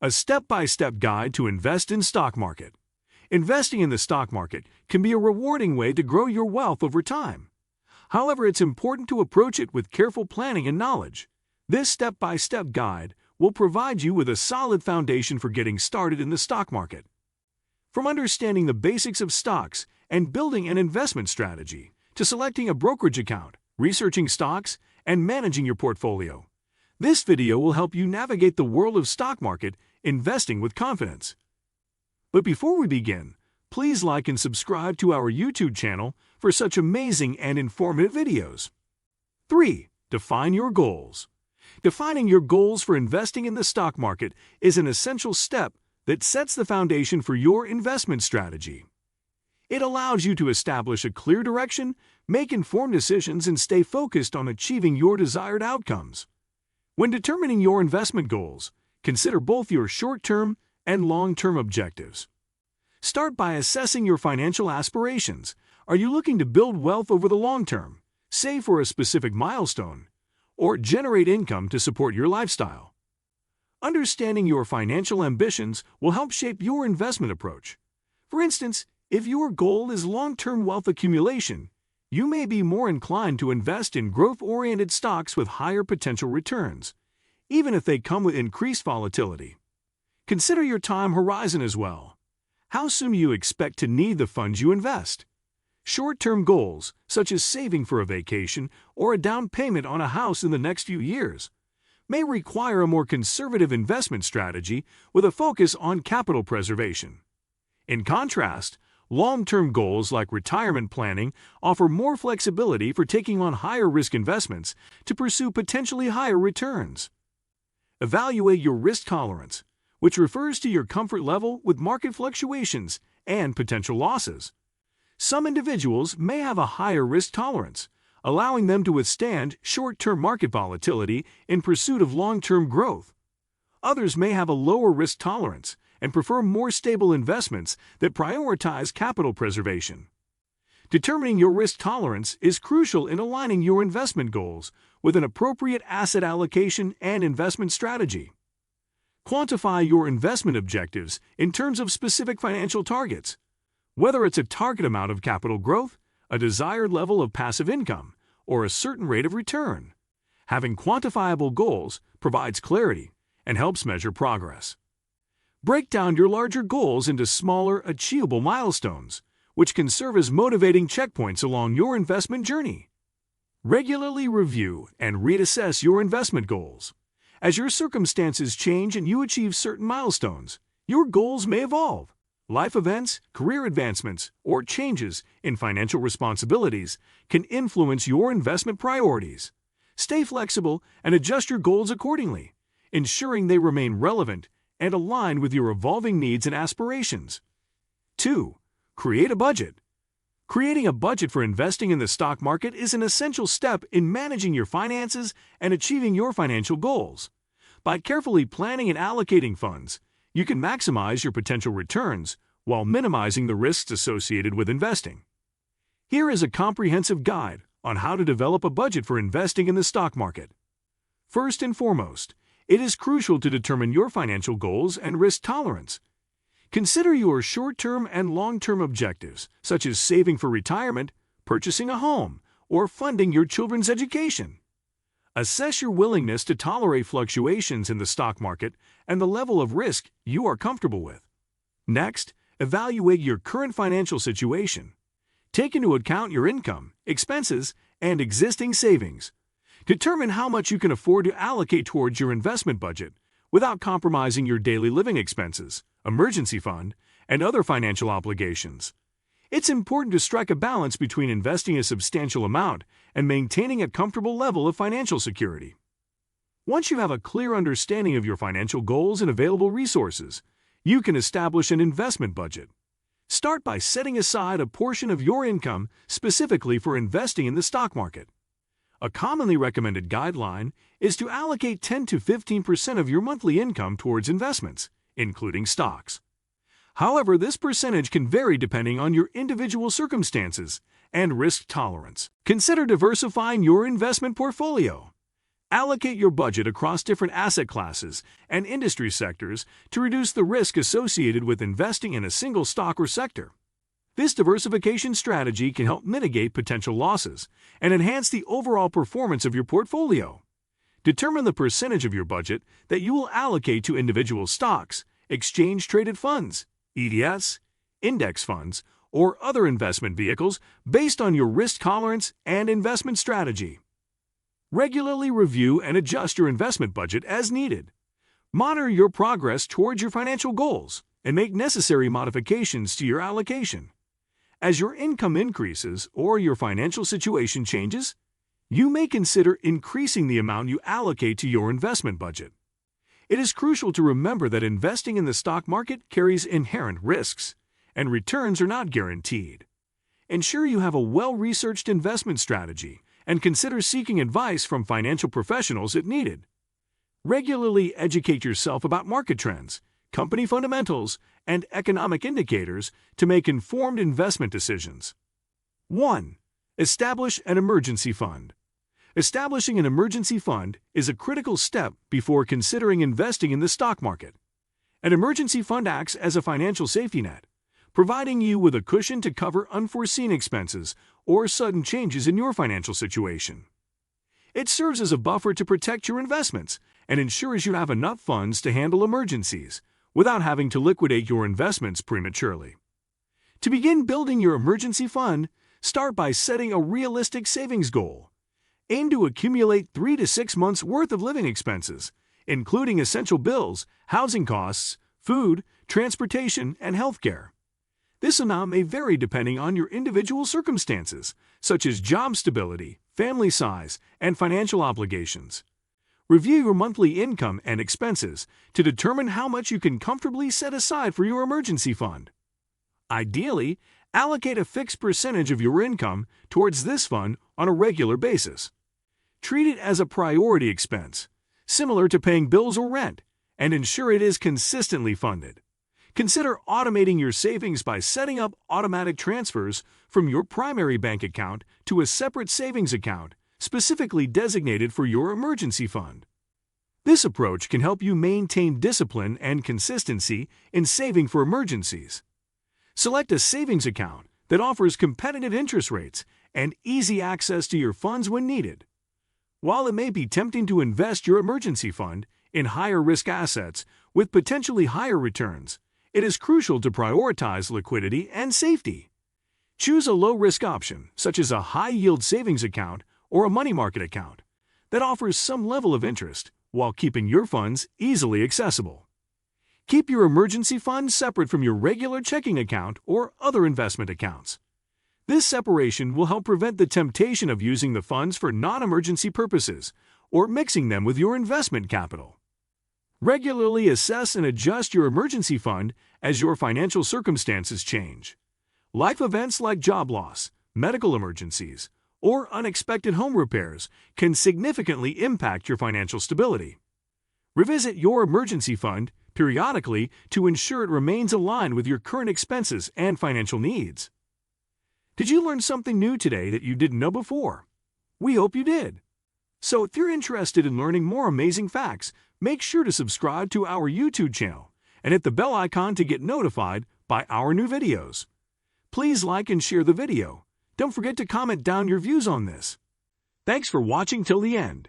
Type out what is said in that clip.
a step-by-step guide to invest in stock market. Investing in the stock market can be a rewarding way to grow your wealth over time. However, it's important to approach it with careful planning and knowledge. This step-by-step guide will provide you with a solid foundation for getting started in the stock market. From understanding the basics of stocks and building an investment strategy, to selecting a brokerage account, researching stocks, and managing your portfolio, this video will help you navigate the world of stock market investing with confidence. But before we begin, please like and subscribe to our YouTube channel for such amazing and informative videos. 3. Define your goals. Defining your goals for investing in the stock market is an essential step that sets the foundation for your investment strategy. It allows you to establish a clear direction, make informed decisions, and stay focused on achieving your desired outcomes. When determining your investment goals, consider both your short-term and long-term objectives. Start by assessing your financial aspirations. Are you looking to build wealth over the long term, save for a specific milestone, or generate income to support your lifestyle? Understanding your financial ambitions will help shape your investment approach. For instance, if your goal is long-term wealth accumulation, you may be more inclined to invest in growth-oriented stocks with higher potential returns, even if they come with increased volatility. Consider your time horizon as well. How soon do you expect to need the funds you invest? Short-term goals, such as saving for a vacation or a down payment on a house in the next few years, may require a more conservative investment strategy with a focus on capital preservation. In contrast, long-term goals like retirement planning offer more flexibility for taking on higher-risk investments to pursue potentially higher returns. Evaluate your risk tolerance, which refers to your comfort level with market fluctuations and potential losses. Some individuals may have a higher risk tolerance, allowing them to withstand short-term market volatility in pursuit of long-term growth. Others may have a lower risk tolerance and prefer more stable investments that prioritize capital preservation. Determining your risk tolerance is crucial in aligning your investment goals with an appropriate asset allocation and investment strategy. Quantify your investment objectives in terms of specific financial targets. Whether it's a target amount of capital growth, a desired level of passive income, or a certain rate of return, having quantifiable goals provides clarity and helps measure progress. Break down your larger goals into smaller, achievable milestones, which can serve as motivating checkpoints along your investment journey. Regularly review and reassess your investment goals. As your circumstances change and you achieve certain milestones, your goals may evolve. Life events, career advancements, or changes in financial responsibilities can influence your investment priorities. Stay flexible and adjust your goals accordingly, ensuring they remain relevant and aligned with your evolving needs and aspirations. 2. Create a budget. Creating a budget for investing in the stock market is an essential step in managing your finances and achieving your financial goals. By carefully planning and allocating funds, you can maximize your potential returns while minimizing the risks associated with investing. Here is a comprehensive guide on how to develop a budget for investing in the stock market. First and foremost, it is crucial to determine your financial goals and risk tolerance. Consider your short-term and long-term objectives, such as saving for retirement, purchasing a home, or funding your children's education. Assess your willingness to tolerate fluctuations in the stock market and the level of risk you are comfortable with. Next, evaluate your current financial situation. Take into account your income, expenses, and existing savings. Determine how much you can afford to allocate towards your investment budget without compromising your daily living expenses, emergency fund, and other financial obligations. It's important to strike a balance between investing a substantial amount and maintaining a comfortable level of financial security. Once you have a clear understanding of your financial goals and available resources, you can establish an investment budget. Start by setting aside a portion of your income specifically for investing in the stock market. A commonly recommended guideline is to allocate 10 to 15% of your monthly income towards investments, including stocks. However, this percentage can vary depending on your individual circumstances and risk tolerance. Consider diversifying your investment portfolio. Allocate your budget across different asset classes and industry sectors to reduce the risk associated with investing in a single stock or sector. This diversification strategy can help mitigate potential losses and enhance the overall performance of your portfolio. Determine the percentage of your budget that you will allocate to individual stocks, exchange-traded funds, ETFs, index funds, or other investment vehicles based on your risk tolerance and investment strategy. Regularly review and adjust your investment budget as needed. Monitor your progress towards your financial goals and make necessary modifications to your allocation. As your income increases or your financial situation changes, you may consider increasing the amount you allocate to your investment budget. It is crucial to remember that investing in the stock market carries inherent risks, and returns are not guaranteed. Ensure you have a well-researched investment strategy and consider seeking advice from financial professionals if needed. Regularly educate yourself about market trends, company fundamentals, and economic indicators to make informed investment decisions. 1. Establish an emergency fund. Establishing an emergency fund is a critical step before considering investing in the stock market. An emergency fund acts as a financial safety net, providing you with a cushion to cover unforeseen expenses or sudden changes in your financial situation. It serves as a buffer to protect your investments and ensures you have enough funds to handle emergencies without having to liquidate your investments prematurely. To begin building your emergency fund, start by setting a realistic savings goal. Aim to accumulate 3 to 6 months' worth of living expenses, including essential bills, housing costs, food, transportation, and healthcare. This amount may vary depending on your individual circumstances, such as job stability, family size, and financial obligations. Review your monthly income and expenses to determine how much you can comfortably set aside for your emergency fund. Ideally, allocate a fixed percentage of your income towards this fund on a regular basis. Treat it as a priority expense, similar to paying bills or rent, and ensure it is consistently funded. Consider automating your savings by setting up automatic transfers from your primary bank account to a separate savings account specifically designated for your emergency fund. This approach can help you maintain discipline and consistency in saving for emergencies. Select a savings account that offers competitive interest rates and easy access to your funds when needed. While it may be tempting to invest your emergency fund in higher-risk assets with potentially higher returns, it is crucial to prioritize liquidity and safety. Choose a low-risk option, such as a high-yield savings account or a money market account, that offers some level of interest while keeping your funds easily accessible. Keep your emergency fund separate from your regular checking account or other investment accounts. This separation will help prevent the temptation of using the funds for non-emergency purposes or mixing them with your investment capital. Regularly assess and adjust your emergency fund as your financial circumstances change. Life events like job loss, medical emergencies, or unexpected home repairs can significantly impact your financial stability. Revisit your emergency fund periodically to ensure it remains aligned with your current expenses and financial needs. Did you learn something new today that you didn't know before? We hope you did. So if you're interested in learning more amazing facts, make sure to subscribe to our YouTube channel and hit the bell icon to get notified by our new videos. Please like and share the video. Don't forget to comment down your views on this. Thanks for watching till the end.